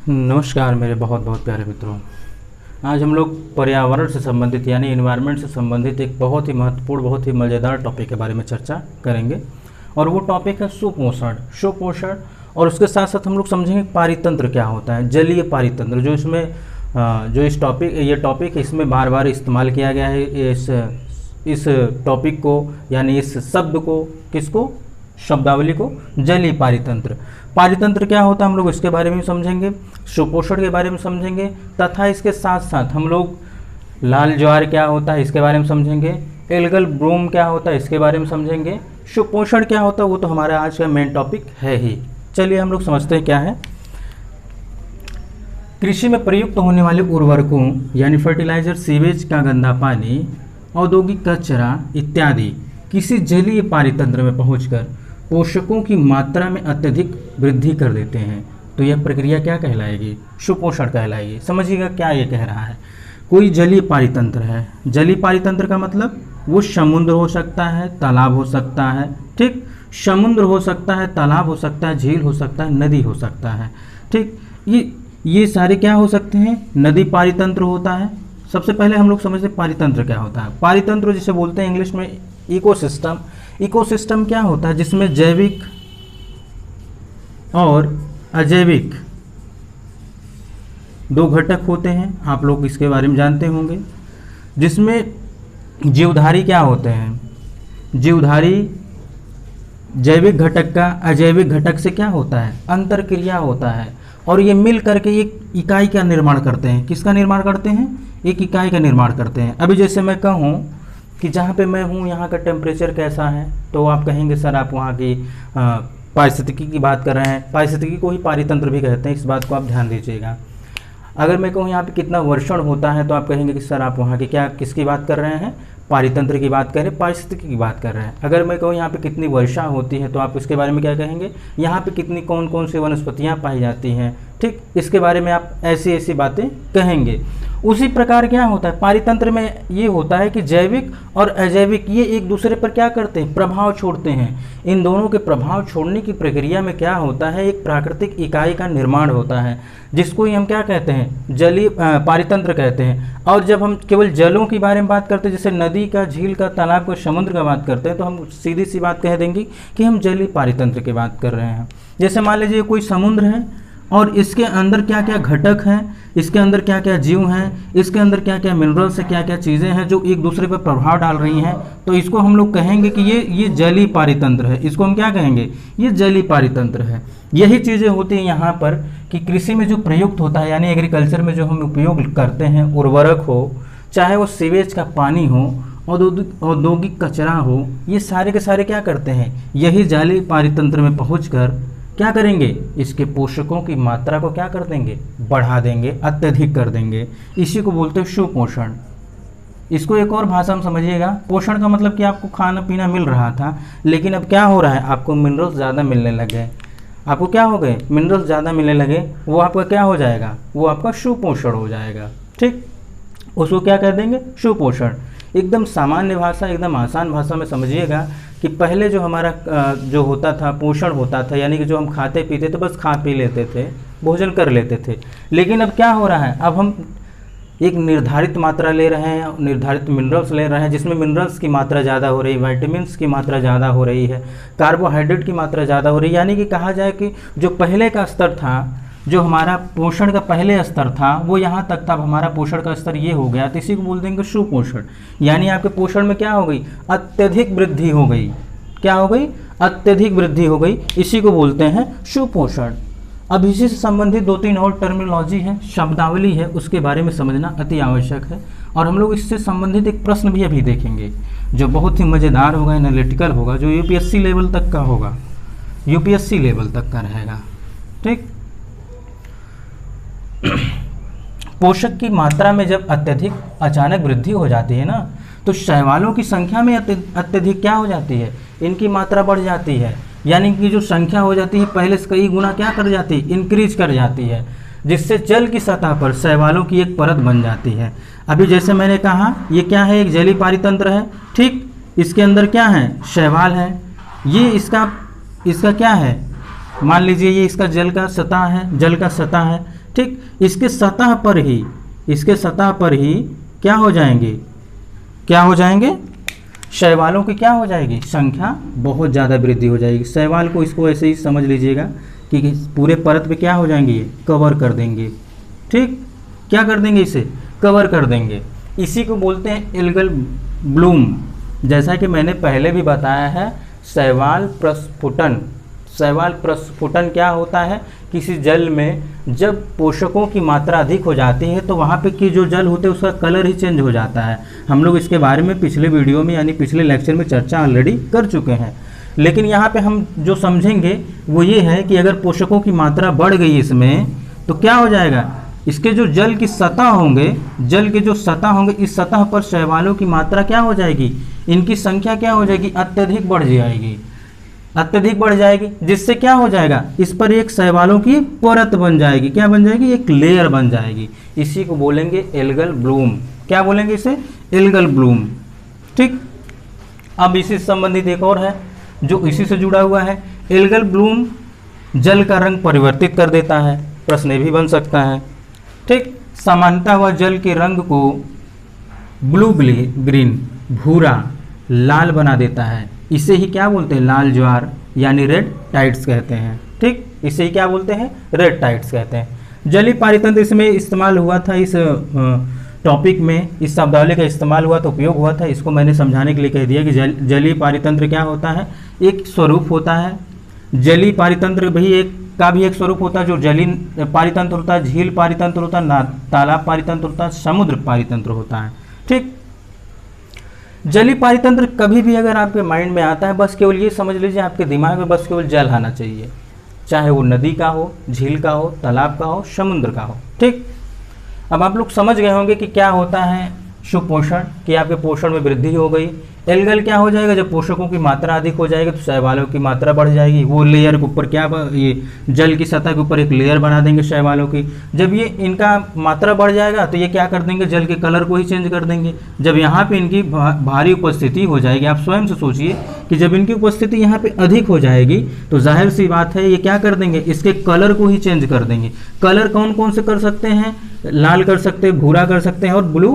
नमस्कार मेरे बहुत बहुत प्यारे मित्रों। आज हम लोग पर्यावरण से संबंधित यानी इन्वायरमेंट से संबंधित एक बहुत ही महत्वपूर्ण, बहुत ही मज़ेदार टॉपिक के बारे में चर्चा करेंगे और वो टॉपिक है सुपोषण। और उसके साथ साथ हम लोग समझेंगे पारितंत्र क्या होता है, जलीय पारितंत्र, जो इसमें ये टॉपिक इसमें बार बार इस्तेमाल किया गया है। इस टॉपिक को यानी इस शब्द को, किसको, शब्दावली को, जलीय पारितंत्र। पारितंत्र क्या होता है हम लोग इसके बारे में समझेंगे, सुपोषण के बारे में समझेंगे, तथा इसके साथ साथ हम लोग लाल ज्वार क्या होता है इसके बारे में समझेंगे, एल्गल ब्लूम क्या होता है इसके बारे में समझेंगे, सुपोषण क्या होता है वो तो हमारा आज का मेन टॉपिक है ही। चलिए हम लोग समझते हैं क्या है। कृषि में प्रयुक्त होने वाले उर्वरकों यानी फर्टिलाइजर, सीवेज का गंदा पानी, औद्योगिक कचरा इत्यादि किसी जलीय पारितंत्र में पहुंचकर पोषकों की मात्रा में अत्यधिक वृद्धि कर देते हैं। तो यह प्रक्रिया क्या कहलाएगी, सुपोषण कहलाएगी। समझिएगा क्या ये कह रहा है। कोई जलीय पारितंत्र है, जलीय पारितंत्र का मतलब वो समुद्र हो सकता है, तालाब हो सकता है, ठीक, समुद्र हो सकता है, तालाब हो सकता है, झील हो सकता है, नदी हो सकता है, ठीक। ये सारे क्या हो सकते हैं, नदी पारितंत्र होता है। सबसे पहले हम लोग समझते हैं पारितंत्र क्या होता है। पारितंत्र जिसे बोलते हैं इंग्लिश में इकोसिस्टम। इकोसिस्टम क्या होता है, जिसमें जैविक और अजैविक दो घटक होते हैं, आप लोग इसके बारे में जानते होंगे। जिसमें जीवधारी क्या होते हैं, जीवधारी जैविक घटक का अजैविक घटक से क्या होता है, अंतर क्रिया होता है, और ये मिल करके एक इकाई का निर्माण करते हैं। किसका निर्माण करते हैं, एक इकाई का निर्माण करते हैं। अभी जैसे मैं कहूँ कि जहाँ पे मैं हूँ यहाँ का टेम्परेचर कैसा है, तो आप कहेंगे सर आप वहाँ की पारिस्थितिकी की बात कर रहे हैं। पारिस्थितिकी को ही पारितंत्र भी कहते हैं, इस बात को आप ध्यान दीजिएगा। अगर मैं कहूँ यहाँ पे कितना वर्षण होता है, तो आप कहेंगे कि सर आप वहाँ की किसकी बात कर रहे हैं, पारितंत्र की बात कर रहे हैं, पारिस्थितिकी की बात कर रहे हैं। अगर मैं कहूँ यहाँ पे कितनी वर्षा होती है, तो आप इसके बारे में क्या कहेंगे, यहाँ पे कितनी कौन कौन सी वनस्पतियाँ पाई जाती हैं, ठीक, इसके बारे में आप ऐसी ऐसी बातें कहेंगे। उसी प्रकार क्या होता है पारितंत्र में, ये होता है कि जैविक और अजैविक ये एक दूसरे पर क्या करते हैं, प्रभाव छोड़ते हैं। इन दोनों के प्रभाव छोड़ने की प्रक्रिया में क्या होता है, एक प्राकृतिक इकाई का निर्माण होता है, जिसको ही हम क्या कहते हैं, जलीय पारितंत्र कहते हैं। और जब हम केवल जलों की बारे में बात करते हैं, जैसे नदी का, झील का, तालाब का, समुद्र का बात करते हैं, तो हम सीधी सी बात कह देंगे कि हम जलीय पारितंत्र की बात कर रहे हैं। जैसे मान लीजिए कोई समुद्र है और इसके अंदर क्या क्या घटक हैं, इसके अंदर क्या क्या जीव हैं, इसके अंदर क्या क्या मिनरल्स है, क्या क्या चीज़ें हैं जो एक दूसरे पर प्रभाव डाल रही हैं, तो इसको हम लोग कहेंगे कि ये जलीय पारितंत्र है। इसको हम क्या कहेंगे, ये जलीय पारितंत्र है। यही चीज़ें होती हैं यहाँ पर कि कृषि में जो प्रयुक्त होता है यानी एग्रीकल्चर में जो हम उपयोग करते हैं, उर्वरक हो, चाहे वो सीवेज का पानी हो, औद्योगिक कचरा हो, ये सारे के सारे क्या करते हैं, यही जलीय पारितंत्र में पहुँचकर क्या करेंगे, इसके पोषकों की मात्रा को क्या कर देंगे, बढ़ा देंगे, अत्यधिक कर देंगे। इसी को बोलते हैं सुपोषण। इसको एक और भाषा में समझिएगा, पोषण का मतलब कि आपको खाना पीना मिल रहा था, लेकिन अब क्या हो रहा है, आपको मिनरल्स ज़्यादा मिलने लगे। आपको क्या हो गए, मिनरल्स ज़्यादा मिलने लगे, वो आपका क्या हो जाएगा, वो आपका सुपोषण हो जाएगा, ठीक। उसको क्या कर देंगे, सुपोषण। एकदम सामान्य भाषा, एकदम आसान भाषा में समझिएगा कि पहले जो हमारा जो होता था, पोषण होता था, यानी कि जो हम खाते पीते थे, बस खा पी लेते थे, भोजन कर लेते थे। लेकिन अब क्या हो रहा है, अब हम एक निर्धारित मात्रा ले रहे हैं, निर्धारित मिनरल्स ले रहे हैं, जिसमें मिनरल्स की मात्रा ज़्यादा हो रही है, विटामिन्स की मात्रा ज़्यादा हो रही है, कार्बोहाइड्रेट की मात्रा ज़्यादा हो रही है। यानी कि कहा जाए कि जो पहले का स्तर था, जो हमारा पोषण का पहले स्तर था, वो यहाँ तक था, अब हमारा पोषण का स्तर ये हो गया, तो इसी को बोल देंगे सुपोषण। यानी आपके पोषण में क्या हो गई, अत्यधिक वृद्धि हो गई। क्या हो गई, अत्यधिक वृद्धि हो गई, इसी को बोलते हैं सुपोषण। अब इसी से संबंधित दो तीन और टर्मिनोलॉजी है, शब्दावली है, उसके बारे में समझना अति आवश्यक है। और हम लोग इससे संबंधित एक प्रश्न भी अभी देखेंगे जो बहुत ही मज़ेदार होगा, एनालिटिकल होगा, जो यूपीएससी लेवल तक का होगा, यूपीएससी लेवल तक का रहेगा, ठीक। पोषक की मात्रा में जब अत्यधिक अचानक वृद्धि हो जाती है ना, तो शैवालों की संख्या में अत्यधिक क्या हो जाती है, इनकी मात्रा बढ़ जाती है। यानी कि जो संख्या हो जाती है पहले से कई गुना क्या कर जाती है, इंक्रीज कर जाती है, जिससे जल की सतह पर शैवालों की एक परत बन जाती है। अभी जैसे मैंने कहा ये क्या है, एक जलीय पारितंत्र है, ठीक। इसके अंदर क्या है, शैवाल है। ये इसका क्या है, मान लीजिए ये इसका जल का सतह है, जल का सतह है, ठीक, इसके सतह पर ही क्या हो जाएंगे, शैवालों की क्या हो जाएगी, संख्या बहुत ज़्यादा वृद्धि हो जाएगी। शैवाल को इसको ऐसे ही समझ लीजिएगा कि पूरे परत पे क्या हो जाएंगे, ये कवर कर देंगे। ठीक, क्या कर देंगे, इसे कवर कर देंगे। इसी को बोलते हैं एल्गल ब्लूम। जैसा कि मैंने पहले भी बताया है, शैवाल प्रस्फुटन क्या होता है, किसी जल में जब पोषकों की मात्रा अधिक हो जाती है तो वहाँ पे की जो जल होते हैं उसका कलर ही चेंज हो जाता है। हम लोग इसके बारे में पिछले वीडियो में यानी पिछले लेक्चर में चर्चा ऑलरेडी कर चुके हैं। लेकिन यहाँ पे हम जो समझेंगे वो ये है कि अगर पोषकों की मात्रा बढ़ गई इसमें तो क्या हो जाएगा, इसके जो जल की सतह होंगे, इस सतह पर शैवालों की मात्रा क्या हो जाएगी, इनकी संख्या क्या हो जाएगी, अत्यधिक बढ़ जाएगी, जिससे क्या हो जाएगा, इस पर एक शैवालों की परत बन जाएगी। क्या बन जाएगी, एक लेयर बन जाएगी। इसी को बोलेंगे एल्गल ब्लूम। क्या बोलेंगे इसे, एल्गल ब्लूम। ठीक, अब इसी से संबंधित एक और है जो इसी से जुड़ा हुआ है। एल्गल ब्लूम जल का रंग परिवर्तित कर देता है, प्रश्न भी बन सकता है। ठीक, सामान्यतः वह जल के रंग को ब्लू ग्रीन, भूरा, लाल बना देता है। इसे ही क्या बोलते हैं, लाल ज्वार यानी रेड टाइड्स कहते हैं। ठीक, इसे ही क्या बोलते हैं, रेड टाइड्स कहते हैं। जलीय पारितंत्र इसमें इस्तेमाल हुआ था, इस टॉपिक में इस शब्दावली का इस्तेमाल हुआ तो उपयोग हुआ था। इसको मैंने समझाने के लिए कह दिया कि जलीय पारितंत्र क्या होता है, एक स्वरूप होता है। जलीय पारितंत्र भी एक स्वरूप होता है। जो जलीय पारितंत्र होता है, झील पारितंत्र होता है, तालाब पारितंत्र होता है, समुद्र पारितंत्र होता है। ठीक, जलीय पारितंत्र कभी भी अगर आपके माइंड में आता है, बस केवल ये समझ लीजिए आपके दिमाग में बस केवल जल आना चाहिए, चाहे वो नदी का हो, झील का हो, तालाब का हो, समुद्र का हो। ठीक, अब आप लोग समझ गए होंगे कि क्या होता है सुपोषण, कि आपके पोषण में वृद्धि हो गई। एल्गल क्या हो जाएगा, जब पोषकों की मात्रा अधिक हो जाएगी तो शैवालों की मात्रा बढ़ जाएगी। वो लेयर के ऊपर ये जल की सतह के ऊपर एक लेयर बना देंगे शैवालों की। जब ये इनका मात्रा बढ़ जाएगा तो ये क्या कर देंगे, जल के कलर को ही चेंज कर देंगे। जब यहाँ पे इनकी भारी उपस्थिति हो जाएगी, आप स्वयं से सोचिए कि जब इनकी उपस्थिति यहाँ पे अधिक हो जाएगी तो जाहिर सी बात है ये क्या कर देंगे, इसके कलर को ही चेंज कर देंगे। कलर कौन कौन से कर सकते हैं, लाल कर सकते हैं, भूरा कर सकते हैं और ब्लू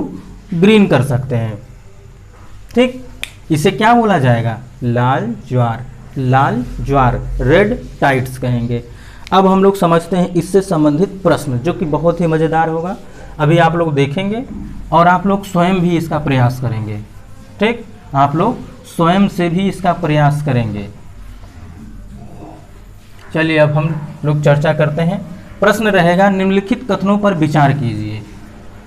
ग्रीन कर सकते हैं। ठीक, इसे क्या बोला जाएगा, लाल ज्वार, रेड टाइड्स कहेंगे। अब हम लोग समझते हैं इससे संबंधित प्रश्न जो कि बहुत ही मजेदार होगा। अभी आप लोग देखेंगे और आप लोग स्वयं भी इसका प्रयास करेंगे। ठीक, आप लोग स्वयं से भी इसका प्रयास करेंगे। चलिए अब हम लोग चर्चा करते हैं। प्रश्न रहेगा निम्नलिखित कथनों पर विचार कीजिए।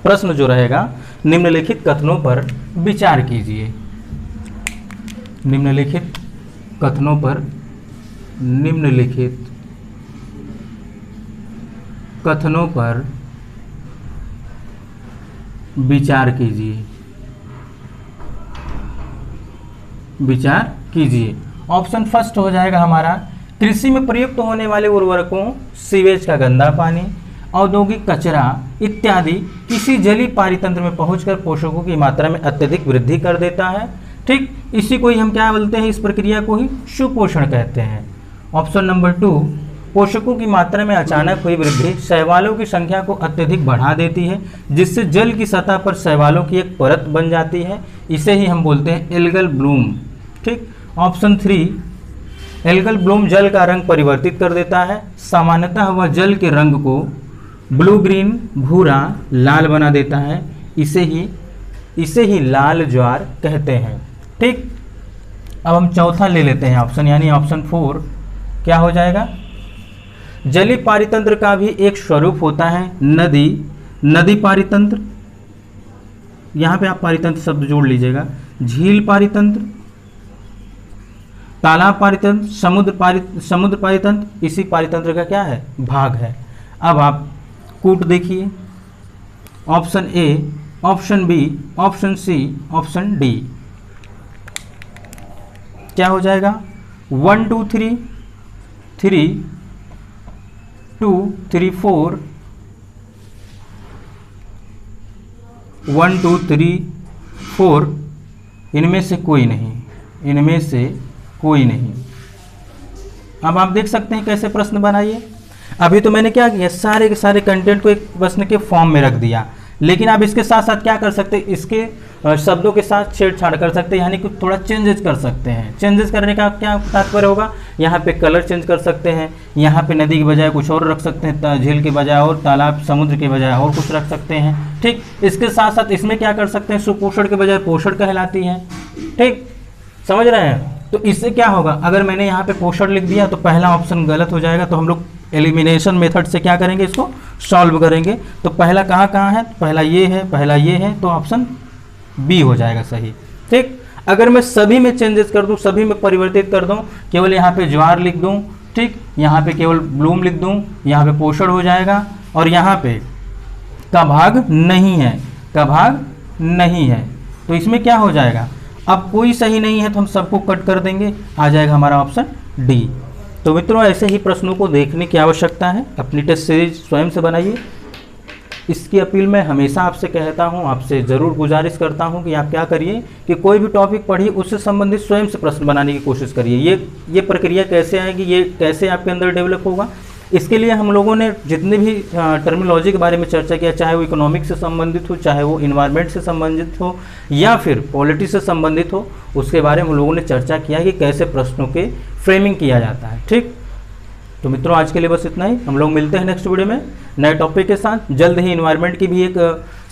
प्रश्न जो रहेगा, निम्नलिखित कथनों पर विचार कीजिए। निम्नलिखित कथनों पर विचार कीजिए। ऑप्शन फर्स्ट हो जाएगा हमारा, कृषि में प्रयुक्त होने वाले उर्वरकों, सीवेज का गंदा पानी, औद्योगिक कचरा इत्यादि किसी जलीय पारितंत्र में पहुंचकर पोषकों की मात्रा में अत्यधिक वृद्धि कर देता है। ठीक, इसी को ही हम क्या बोलते हैं, इस प्रक्रिया को ही सुपोषण कहते हैं। ऑप्शन नंबर 2, पोषकों की मात्रा में अचानक हुई वृद्धि शैवालों की संख्या को अत्यधिक बढ़ा देती है, जिससे जल की सतह पर शैवालों की एक परत बन जाती है। इसे ही हम बोलते हैं एल्गल ब्लूम। ठीक, ऑप्शन 3, एल्गल ब्लूम जल का रंग परिवर्तित कर देता है। सामान्यतः वह जल के रंग को ब्लू ग्रीन, भूरा, लाल बना देता है। इसे ही लाल ज्वार कहते हैं। ठीक, अब हम चौथा ले लेते हैं ऑप्शन, यानी ऑप्शन 4 क्या हो जाएगा, जलीय पारितंत्र का भी एक स्वरूप होता है नदी पारितंत्र, यहाँ पे आप पारितंत्र शब्द जोड़ लीजिएगा, झील पारितंत्र, तालाब पारितंत्र, समुद्र पारितंत्र, इसी पारितंत्र का क्या है, भाग है। अब आप कूट देखिए, option A, option B, option C, option D, क्या हो जाएगा, 1 2 3 3 2 3 4 1 2 3 4, इनमें से कोई नहीं। अब आप देख सकते हैं कैसे प्रश्न बनाइए। अभी तो मैंने क्या किया, सारे के सारे कंटेंट को एक प्रश्न के फॉर्म में रख दिया, लेकिन आप इसके साथ साथ क्या कर सकते हैं, इसके शब्दों के साथ छेड़छाड़ कर सकते हैं, यानी कि थोड़ा चेंजेस कर सकते हैं। चेंजेस करने का क्या तात्पर्य होगा, यहाँ पे कलर चेंज कर सकते हैं, यहाँ पे नदी के बजाय कुछ और रख सकते हैं, झील के बजाय और तालाब, समुद्र के बजाय और कुछ रख सकते हैं। ठीक, इसके साथ साथ इसमें क्या कर सकते हैं, सुपोषण के बजाय पोषण कहलाती है। ठीक, समझ रहे हैं। तो इससे क्या होगा, अगर मैंने यहाँ पे पोषण लिख दिया तो पहला ऑप्शन गलत हो जाएगा, तो हम लोग एलिमिनेशन मेथड से क्या करेंगे, इसको सॉल्व करेंगे। तो पहला कहाँ है, पहला ये है, पहला ये है, तो ऑप्शन बी हो जाएगा सही। ठीक, अगर मैं सभी में चेंजेस कर दूं, सभी में परिवर्तित कर दूं, केवल यहाँ पे ज्वार लिख दूं, ठीक, यहाँ पे केवल ब्लूम लिख दूं, यहाँ पे पोषण हो जाएगा, और यहाँ पे का भाग नहीं है, का भाग नहीं है, तो इसमें क्या हो जाएगा, अब कोई सही नहीं है तो हम सबको कट कर देंगे, आ जाएगा हमारा ऑप्शन डी। तो मित्रों, ऐसे ही प्रश्नों को देखने की आवश्यकता है, अपनी टेस्ट सीरीज स्वयं से बनाइए। इसकी अपील मैं हमेशा आपसे कहता हूं, आपसे ज़रूर गुजारिश करता हूं कि आप क्या करिए कि कोई भी टॉपिक पढ़िए, उससे संबंधित स्वयं से प्रश्न बनाने की कोशिश करिए। ये प्रक्रिया कैसे आएगी, ये कैसे आपके अंदर डेवलप होगा, इसके लिए हम लोगों ने जितने भी टर्मिनोलॉजी के बारे में चर्चा किया, चाहे वो इकोनॉमिक्स से संबंधित हो, चाहे वो इन्वायरमेंट से संबंधित हो, या फिर पॉलिटिक्स से संबंधित हो, उसके बारे में हम लोगों ने चर्चा किया कि कैसे प्रश्नों के फ्रेमिंग किया जाता है। ठीक, तो मित्रों, आज के लिए बस इतना ही। हम लोग मिलते हैं नेक्स्ट वीडियो में नए टॉपिक के साथ। जल्द ही इन्वायरमेंट की भी एक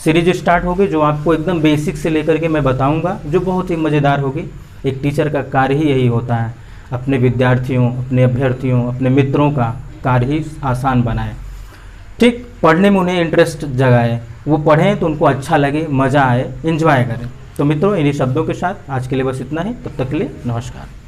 सीरीज स्टार्ट होगी, जो आपको एकदम बेसिक से लेकर के मैं बताऊंगा, जो बहुत ही मज़ेदार होगी। एक टीचर का कार्य ही यही होता है, अपने विद्यार्थियों, अपने अभ्यर्थियों, अपने मित्रों का कार्य ही आसान बनाए। ठीक, पढ़ने में उन्हें इंटरेस्ट जगाए, वो पढ़ें तो उनको अच्छा लगे, मज़ा आए, एंजॉय करें। तो मित्रों, इन्हीं शब्दों के साथ आज के लिए बस इतना ही। तब तक के लिए नमस्कार।